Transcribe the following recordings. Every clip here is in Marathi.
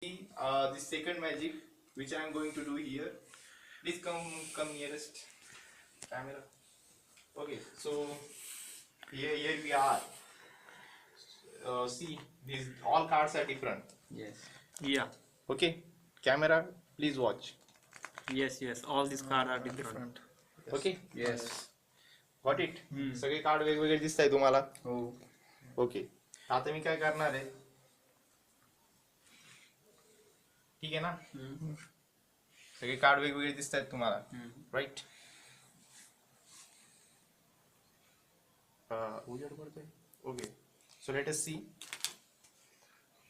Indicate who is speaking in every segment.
Speaker 1: The second magic which I am going to do here. Please come nearest camera. Okay, so here we are. See, these all cards are different.
Speaker 2: Yes.
Speaker 3: Yeah.
Speaker 1: Okay, camera, please watch.
Speaker 3: Yes. All these cards are different.
Speaker 1: Okay,
Speaker 2: Yes.
Speaker 1: got it. सगळे कार्ड वेगवेगळे दिसत आहे तुम्हाला.
Speaker 2: हो.
Speaker 1: ओके, आता मी काय करणार आहे, ठीक आहे ना. सगळे कार्ड वेगवेगळे दिसत आहेत तुम्हाला, right. Okay, so let us see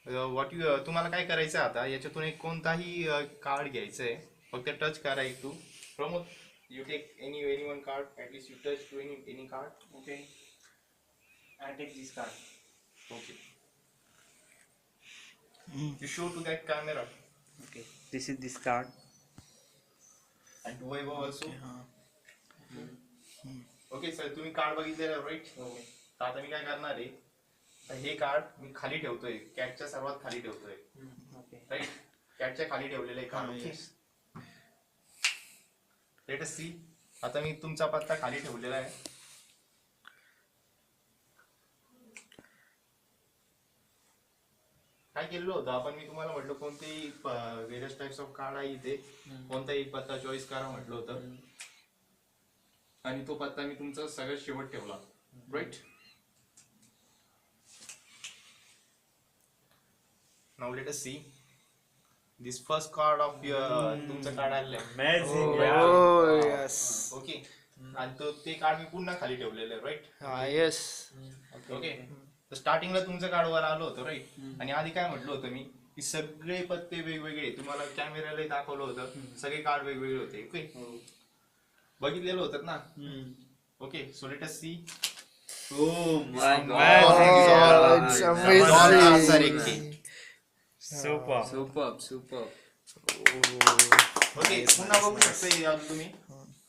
Speaker 1: what you. तुम्हाला काय करायचं आता, याच्यातून एक कोणताही कार्ड घ्यायचं आहे. फक्त टच करा एक. तू Pramod, you take any one card, at least you touch to any card.
Speaker 3: Okay. I take this card.
Speaker 1: Okay. You show to that camera.
Speaker 3: Okay. This is this card.
Speaker 1: And to Vaibhav also. Okay sir, तुम्ही कार्ड बघितलेला राईट. तर आता मी काय करणार आहे, तर हे कार्ड मी खाली ठेवतोय, कॅटच्या सर्वात खाली ठेवतोय. राईट, कॅटच्या खाली ठेवलेलं आहे card. Okay, let us see. आता मी तुमचा पत्ता खाली ठेवलेला आहे. काय केलेलं होतं आपण, मी तुम्हाला म्हटलं कोणतेही वेरियस टाइप्स ऑफ कार्ड आहे इथे, कोणताही पत्ता चॉईस करा म्हटलं होतं. आणि तो पत्ता मी तुमचा सगळ्यात शेवट ठेवला, right. Now let us see this first card of तुमचं कार्ड आलेलं आहे.
Speaker 4: Oh yes.
Speaker 1: ओके, आणि तो ते कार्ड मी पुन्हा खाली ठेवलेलं आहे, राईट.
Speaker 4: Yes.
Speaker 1: ओके, तर स्टार्टिंगला तुमचं कार्ड वर आलं होतं, राईट. आणि आधी काय म्हटलं होतं मी, की सगळे पत्ते वेगवेगळे, तुम्हाला कॅमेराला दाखवलं होतं, सगळे कार्ड वेगवेगळे होते. ओके, बघितलेलं होतं ना. Okay, so let us see.
Speaker 2: Oh my
Speaker 4: Oh, it's amazing.
Speaker 2: Superb.
Speaker 1: Okay, पुन्हा बघू शकता तुम्ही.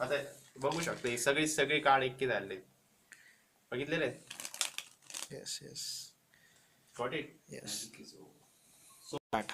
Speaker 1: आता बघू शकता सगळे कार्ड एके झाले, बघितलेले आहेत.
Speaker 4: Yes.
Speaker 1: Got it.
Speaker 4: Yes.
Speaker 1: So
Speaker 4: That.